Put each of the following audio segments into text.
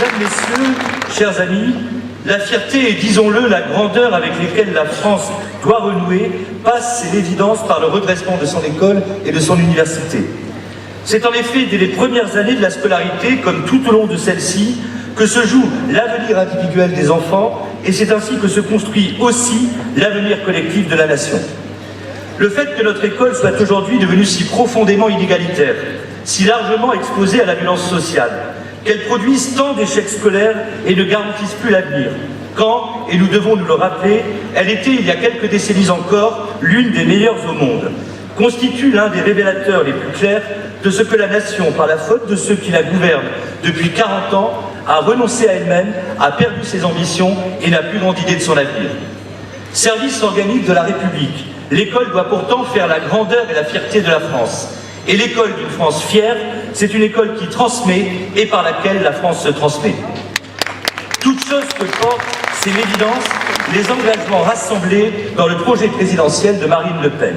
Mesdames, Messieurs, chers amis, la fierté et, disons-le, la grandeur avec lesquelles la France doit renouer passe, c'est l'évidence, par le redressement de son école et de son université. C'est en effet dès les premières années de la scolarité, comme tout au long de celle-ci, que se joue l'avenir individuel des enfants, et c'est ainsi que se construit aussi l'avenir collectif de la nation. Le fait que notre école soit aujourd'hui devenue si profondément inégalitaire, si largement exposée à la violence sociale, qu'elle produise tant d'échecs scolaires et ne garantisse plus l'avenir, quand, et nous devons nous le rappeler, elle était, il y a quelques décennies encore, l'une des meilleures au monde, constitue l'un des révélateurs les plus clairs de ce que la nation, par la faute de ceux qui la gouvernent depuis 40 ans, a renoncé à elle-même, a perdu ses ambitions et n'a plus grande idée de son avenir. Service organique de la République, l'école doit pourtant faire la grandeur et la fierté de la France. Et l'école d'une France fière, c'est une école qui transmet et par laquelle la France se transmet. Toute chose que portent, c'est l'évidence, les engagements rassemblés dans le projet présidentiel de Marine Le Pen.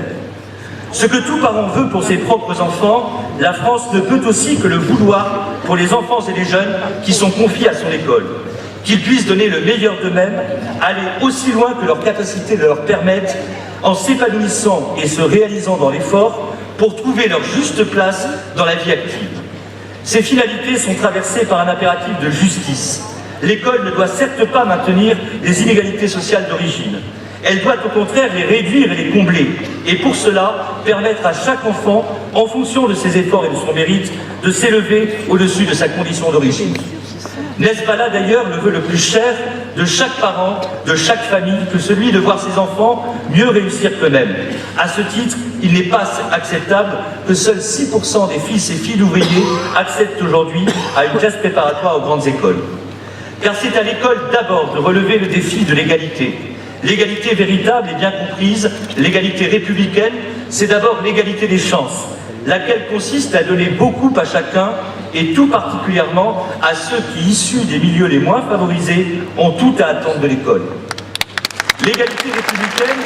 Ce que tout parent veut pour ses propres enfants, la France ne peut aussi que le vouloir pour les enfants et les jeunes qui sont confiés à son école. Qu'ils puissent donner le meilleur d'eux-mêmes, aller aussi loin que leur capacité de leur permettre, en s'épanouissant et se réalisant dans l'effort, pour trouver leur juste place dans la vie active. Ces finalités sont traversées par un impératif de justice. L'école ne doit certes pas maintenir les inégalités sociales d'origine. Elle doit au contraire les réduire et les combler. Et pour cela, permettre à chaque enfant, en fonction de ses efforts et de son mérite, de s'élever au-dessus de sa condition d'origine. N'est-ce pas là d'ailleurs le vœu le plus cher de chaque parent, de chaque famille, que celui de voir ses enfants mieux réussir qu'eux-mêmes? À ce titre, il n'est pas acceptable que seuls 6% des fils et filles d'ouvriers acceptent aujourd'hui à une classe préparatoire aux grandes écoles. Car c'est à l'école d'abord de relever le défi de l'égalité. L'égalité véritable et bien comprise, l'égalité républicaine, c'est d'abord l'égalité des chances, laquelle consiste à donner beaucoup à chacun et tout particulièrement à ceux qui, issus des milieux les moins favorisés, ont tout à attendre de l'école. L'égalité républicaine,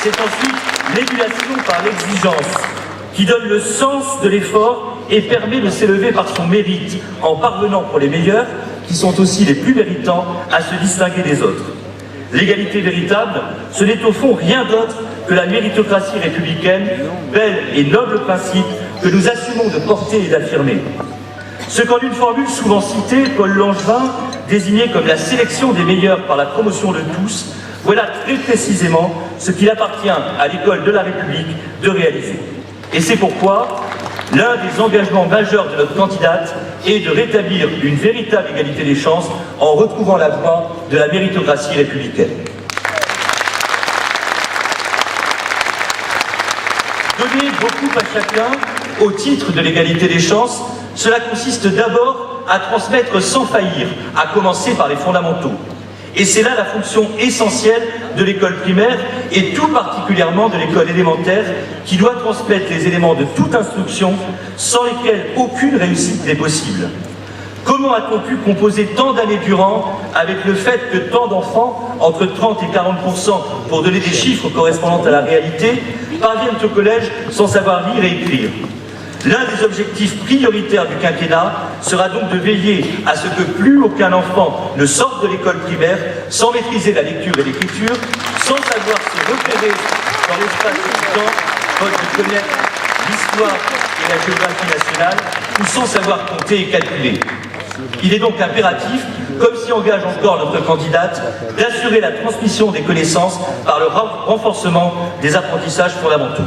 c'est ensuite l'émulation par l'exigence, qui donne le sens de l'effort et permet de s'élever par son mérite, en parvenant pour les meilleurs, qui sont aussi les plus méritants, à se distinguer des autres. L'égalité véritable, ce n'est au fond rien d'autre que la méritocratie républicaine, bel et noble principe que nous assumons de porter et d'affirmer. Ce qu'en une formule souvent citée, Paul Langevin désignait comme la sélection des meilleurs par la promotion de tous, voilà très précisément ce qu'il appartient à l'école de la République de réaliser. Et c'est pourquoi l'un des engagements majeurs de notre candidate est de rétablir une véritable égalité des chances en retrouvant la voie de la méritocratie républicaine. Donner beaucoup à chacun au titre de l'égalité des chances, cela consiste d'abord à transmettre sans faillir, à commencer par les fondamentaux. Et c'est là la fonction essentielle de l'école primaire et tout particulièrement de l'école élémentaire qui doit transmettre les éléments de toute instruction sans lesquels aucune réussite n'est possible. Comment a-t-on pu composer tant d'années durant avec le fait que tant d'enfants, entre 30 et 40%, pour donner des chiffres correspondant à la réalité, parviennent au collège sans savoir lire et écrire? L'un des objectifs prioritaires du quinquennat sera donc de veiller à ce que plus aucun enfant ne sorte de l'école primaire sans maîtriser la lecture et l'écriture, sans savoir se repérer dans l'espace et le temps, faute de connaître l'histoire et la géographie nationale, ou sans savoir compter et calculer. Il est donc impératif, comme s'y engage encore notre candidate, d'assurer la transmission des connaissances par le renforcement des apprentissages fondamentaux.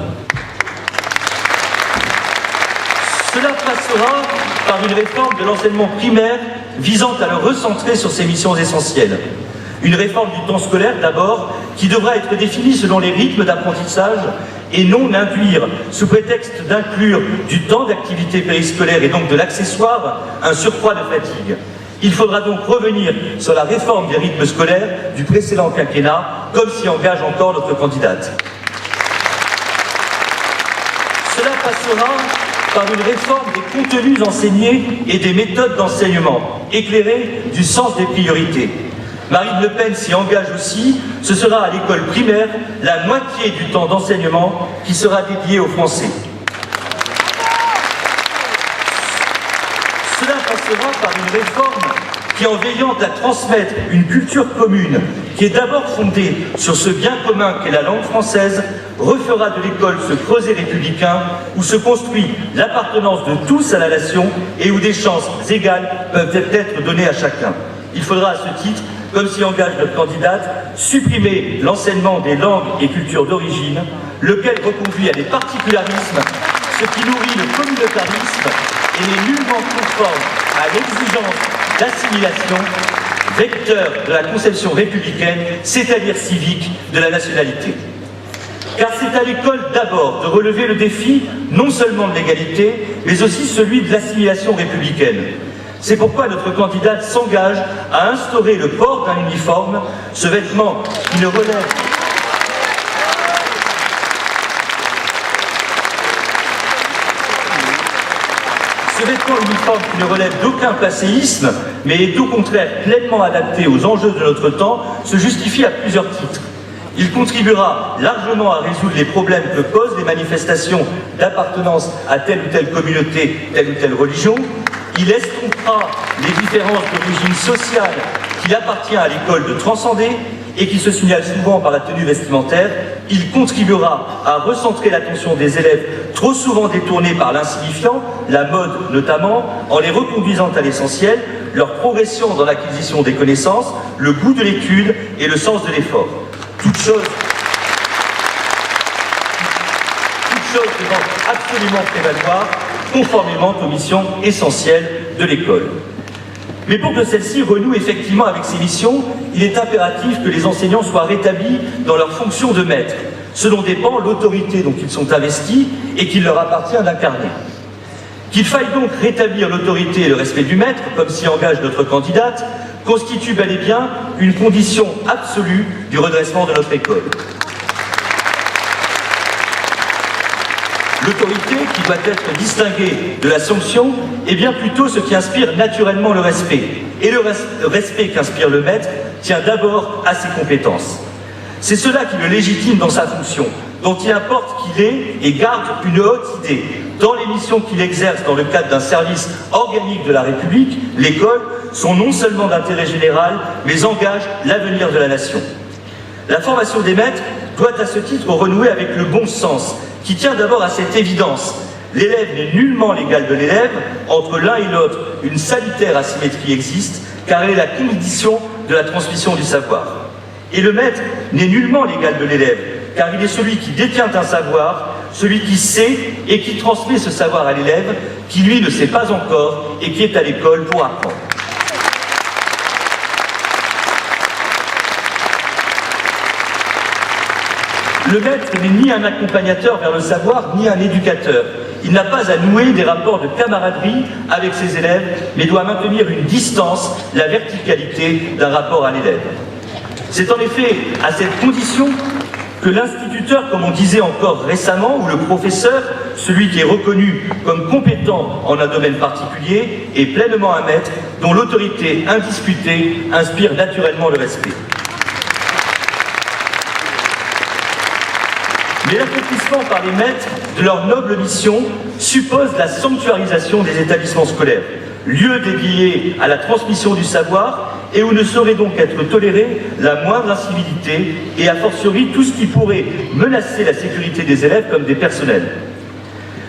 Cela passera par une réforme de l'enseignement primaire visant à le recentrer sur ses missions essentielles. Une réforme du temps scolaire d'abord, qui devra être définie selon les rythmes d'apprentissage et non induire, sous prétexte d'inclure du temps d'activité périscolaire et donc de l'accessoire, un surcroît de fatigue. Il faudra donc revenir sur la réforme des rythmes scolaires du précédent quinquennat, comme s'y engage encore notre candidate. Cela passera par une réforme des contenus enseignés et des méthodes d'enseignement, éclairées du sens des priorités. Marine Le Pen s'y engage aussi, ce sera à l'école primaire la moitié du temps d'enseignement qui sera dédié aux Français. Cela passera par une réforme qui, en veillant à transmettre une culture commune qui est d'abord fondée sur ce bien commun qu'est la langue française, refera de l'école ce creuset républicain où se construit l'appartenance de tous à la nation et où des chances égales peuvent être données à chacun. Il faudra à ce titre, comme s'y engage notre candidate, supprimer l'enseignement des langues et cultures d'origine, lequel reconduit à des particularismes, ce qui nourrit le communautarisme et n'est nullement conforme à l'exigence d'assimilation, vecteur de la conception républicaine, c'est-à-dire civique, de la nationalité. Car c'est à l'école d'abord de relever le défi non seulement de l'égalité, mais aussi celui de l'assimilation républicaine. C'est pourquoi notre candidate s'engage à instaurer le port d'un uniforme, ce vêtement qui ne relève uniforme qui ne relève d'aucun passéisme, mais est au contraire pleinement adapté aux enjeux de notre temps, se justifie à plusieurs titres. Il contribuera largement à résoudre les problèmes que posent les manifestations d'appartenance à telle ou telle communauté, telle ou telle religion. Il estompera les différences d'origine sociale qu'il appartient à l'école de transcender et qui se signalent souvent par la tenue vestimentaire. Il contribuera à recentrer l'attention des élèves trop souvent détournés par l'insignifiant, la mode notamment, en les reconduisant à l'essentiel, leur progression dans l'acquisition des connaissances, le goût de l'étude et le sens de l'effort. Toute chose devant absolument prévaloir, conformément aux missions essentielles de l'école. Mais pour que celle-ci renoue effectivement avec ses missions, il est impératif que les enseignants soient rétablis dans leur fonction de maître, ce dont dépend l'autorité dont ils sont investis et qu'il leur appartient d'incarner. Qu'il faille donc rétablir l'autorité et le respect du maître, comme s'y engage notre candidate, constitue bel et bien une condition absolue du redressement de notre école. L'autorité, qui doit être distinguée de la sanction, est bien plutôt ce qui inspire naturellement le respect. Et le respect qu'inspire le maître tient d'abord à ses compétences. C'est cela qui le légitime dans sa fonction, dont il importe qu'il ait et garde une haute idée, tant les missions qu'il exerce dans le cadre d'un service organique de la République, l'école, sont non seulement d'intérêt général, mais engagent l'avenir de la nation. La formation des maîtres doit à ce titre renouer avec le bon sens, qui tient d'abord à cette évidence. L'élève n'est nullement l'égal de l'élève, entre l'un et l'autre, une salutaire asymétrie existe, car elle est la condition de la transmission du savoir. Et le maître n'est nullement l'égal de l'élève, car il est celui qui détient un savoir, celui qui sait et qui transmet ce savoir à l'élève, qui lui ne sait pas encore et qui est à l'école pour apprendre. Le maître n'est ni un accompagnateur vers le savoir, ni un éducateur. Il n'a pas à nouer des rapports de camaraderie avec ses élèves, mais doit maintenir une distance, la verticalité d'un rapport à l'élève. C'est en effet à cette condition que l'instituteur, comme on disait encore récemment, ou le professeur, celui qui est reconnu comme compétent en un domaine particulier, est pleinement un maître dont l'autorité indiscutée inspire naturellement le respect. Mais l'accomplissement par les maîtres de leur noble mission suppose la sanctuarisation des établissements scolaires, lieu dédié à la transmission du savoir et où ne saurait donc être tolérée la moindre incivilité et a fortiori tout ce qui pourrait menacer la sécurité des élèves comme des personnels.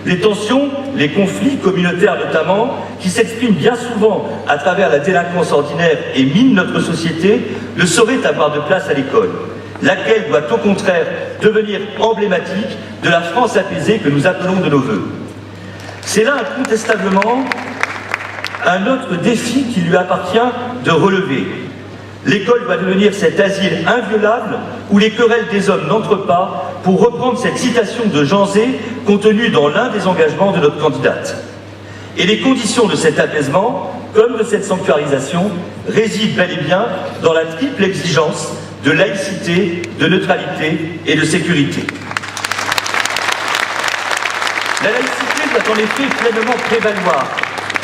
Les tensions, les conflits communautaires notamment, qui s'expriment bien souvent à travers la délinquance ordinaire et minent notre société, ne sauraient avoir de place à l'école, laquelle doit au contraire devenir emblématique de la France apaisée que nous appelons de nos vœux. C'est là incontestablement un autre défi qui lui appartient de relever. L'école doit devenir cet asile inviolable où les querelles des hommes n'entrent pas, pour reprendre cette citation de Jean Zay contenue dans l'un des engagements de notre candidate. Et les conditions de cet apaisement, comme de cette sanctuarisation, résident bel et bien dans la triple exigence de laïcité, de neutralité et de sécurité. La laïcité doit en effet pleinement prévaloir,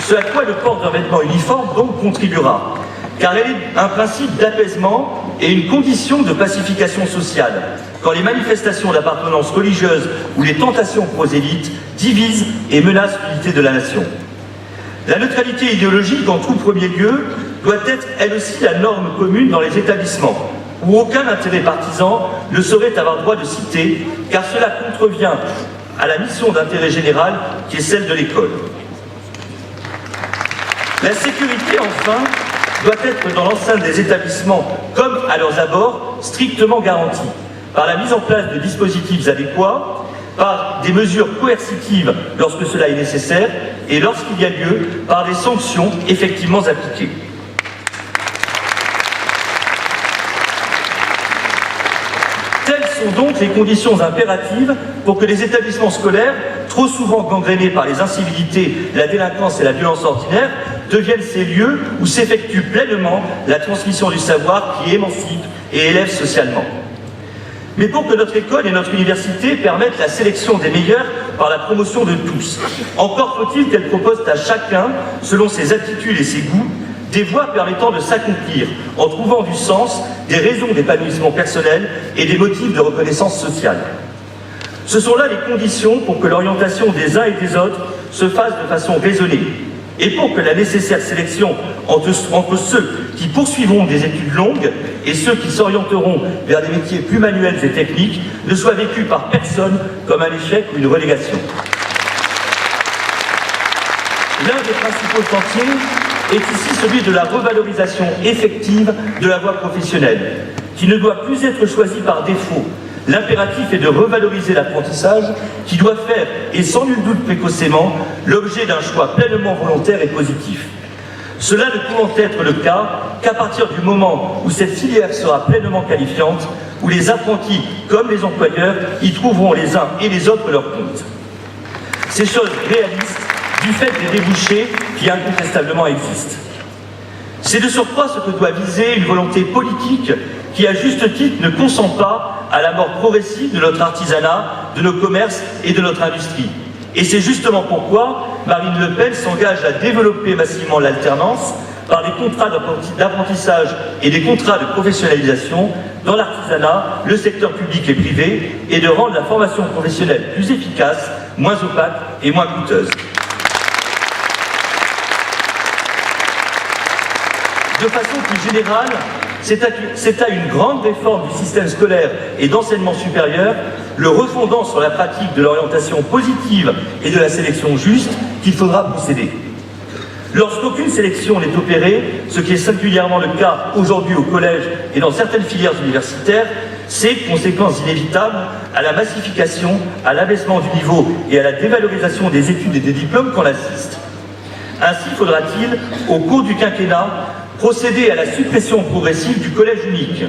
ce à quoi le port d'un vêtement uniforme donc contribuera, car elle est un principe d'apaisement et une condition de pacification sociale, quand les manifestations d'appartenance religieuse ou les tentations prosélytes divisent et menacent l'unité de la nation. La neutralité idéologique, en tout premier lieu, doit être elle aussi la norme commune dans les établissements, où aucun intérêt partisan ne saurait avoir droit de citer, car cela contrevient à la mission d'intérêt général qui est celle de l'école. La sécurité, enfin, doit être dans l'enceinte des établissements, comme à leurs abords, strictement garantie, par la mise en place de dispositifs adéquats, par des mesures coercitives lorsque cela est nécessaire, et lorsqu'il y a lieu, par des sanctions effectivement appliquées. Telles sont donc les conditions impératives pour que les établissements scolaires, trop souvent gangrénés par les incivilités, la délinquance et la violence ordinaire, deviennent ces lieux où s'effectue pleinement la transmission du savoir qui émancipe et élève socialement. Mais pour que notre école et notre université permettent la sélection des meilleurs par la promotion de tous, encore faut-il qu'elles proposent à chacun, selon ses aptitudes et ses goûts, des voies permettant de s'accomplir en trouvant du sens, des raisons d'épanouissement personnel et des motifs de reconnaissance sociale. Ce sont là les conditions pour que l'orientation des uns et des autres se fasse de façon raisonnée, et pour que la nécessaire sélection entre ceux qui poursuivront des études longues et ceux qui s'orienteront vers des métiers plus manuels et techniques ne soit vécue par personne comme un échec ou une relégation. L'un des principaux chantiers est ici celui de la revalorisation effective de la voie professionnelle, qui ne doit plus être choisie par défaut. L'impératif est de revaloriser l'apprentissage qui doit faire, et sans nul doute précocement, l'objet d'un choix pleinement volontaire et positif. Cela ne pouvant être le cas qu'à partir du moment où cette filière sera pleinement qualifiante, où les apprentis, comme les employeurs, y trouveront les uns et les autres leur compte. Ces choses réalistes du fait des débouchés qui incontestablement existent. C'est de surcroît ce que doit viser une volonté politique qui, à juste titre, ne consent pas à la mort progressive de notre artisanat, de nos commerces et de notre industrie. Et c'est justement pourquoi Marine Le Pen s'engage à développer massivement l'alternance par des contrats d'apprentissage et des contrats de professionnalisation dans l'artisanat, le secteur public et privé, et de rendre la formation professionnelle plus efficace, moins opaque et moins coûteuse. De façon plus générale, c'est à une grande réforme du système scolaire et d'enseignement supérieur, le refondant sur la pratique de l'orientation positive et de la sélection juste, qu'il faudra procéder. Lorsqu'aucune sélection n'est opérée, ce qui est singulièrement le cas aujourd'hui au collège et dans certaines filières universitaires, c'est, conséquence inévitable, à la massification, à l'abaissement du niveau et à la dévalorisation des études et des diplômes qu'on assiste. Ainsi faudra-t-il, au cours du quinquennat, procéder à la suppression progressive du collège unique,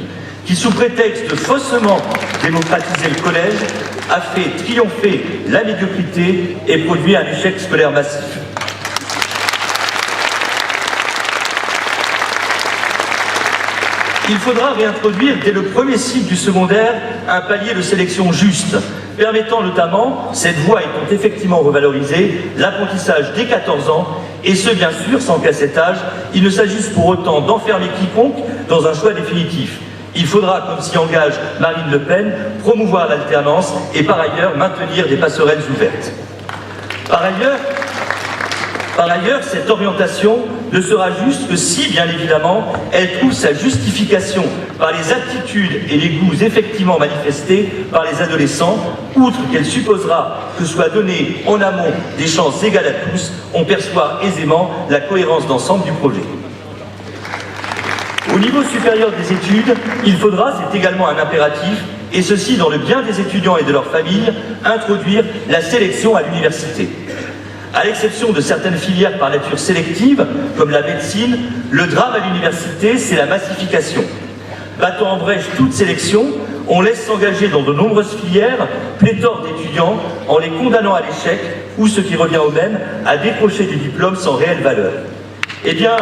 qui, sous prétexte de faussement démocratiser le collège, a fait triompher la médiocrité et produit un échec scolaire massif. Il faudra réintroduire dès le premier cycle du secondaire un palier de sélection juste, permettant notamment, cette voie étant effectivement revalorisée, l'apprentissage dès 14 ans, et ce bien sûr sans qu'à cet âge, il ne s'agisse pour autant d'enfermer quiconque dans un choix définitif. Il faudra, comme s'y engage Marine Le Pen, promouvoir l'alternance et par ailleurs maintenir des passerelles ouvertes. Par ailleurs, cette orientation ne sera juste que si, bien évidemment, elle trouve sa justification par les aptitudes et les goûts effectivement manifestés par les adolescents, outre qu'elle supposera que soient donnés en amont des chances égales à tous, on perçoit aisément la cohérence d'ensemble du projet. Au niveau supérieur des études, il faudra, c'est également un impératif, et ceci dans le bien des étudiants et de leurs familles, introduire la sélection à l'université. À l'exception de certaines filières par nature sélective, comme la médecine, le drame à l'université, c'est la massification. Battant en brèche toute sélection, on laisse s'engager dans de nombreuses filières pléthore d'étudiants en les condamnant à l'échec, ou ce qui revient au même, à décrocher des diplômes sans réelle valeur. Eh bien,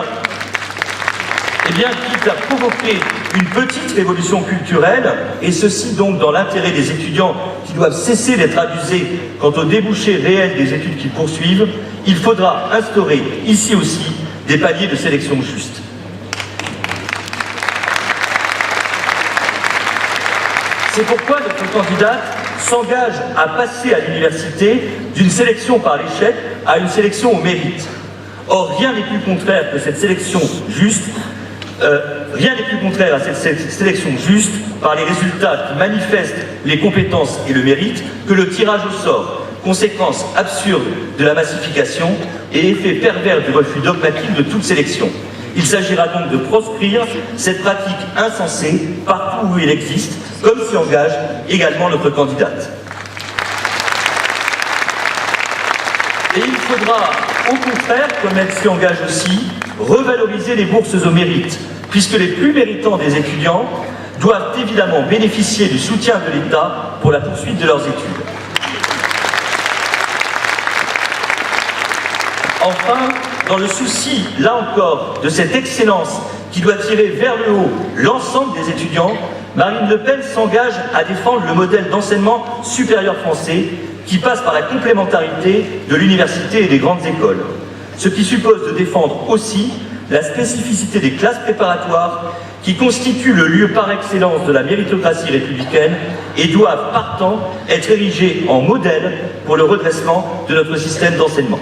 quitte à provoquer une petite révolution culturelle, et ceci donc dans l'intérêt des étudiants qui doivent cesser d'être abusés quant aux débouchés réels des études qu'ils poursuivent, il faudra instaurer, ici aussi, des paliers de sélection justes. C'est pourquoi notre candidate s'engage à passer à l'université d'une sélection par l'échec à une sélection au mérite, Or, rien n'est plus contraire que cette sélection juste, rien n'est plus contraire à cette sélection juste par les résultats qui manifestent les compétences et le mérite que le tirage au sort, conséquence absurde de la massification et effet pervers du refus dogmatique de toute sélection. Il s'agira donc de proscrire cette pratique insensée partout où elle existe, comme s'y engage également notre candidate. Et il faudra, au contraire, comme elle s'y engage aussi, revaloriser les bourses au mérite, puisque les plus méritants des étudiants doivent évidemment bénéficier du soutien de l'État pour la poursuite de leurs études. Enfin, dans le souci, là encore, de cette excellence qui doit tirer vers le haut l'ensemble des étudiants, Marine Le Pen s'engage à défendre le modèle d'enseignement supérieur français qui passe par la complémentarité de l'université et des grandes écoles. Ce qui suppose de défendre aussi la spécificité des classes préparatoires qui constituent le lieu par excellence de la méritocratie républicaine et doivent, partant, être érigées en modèle pour le redressement de notre système d'enseignement.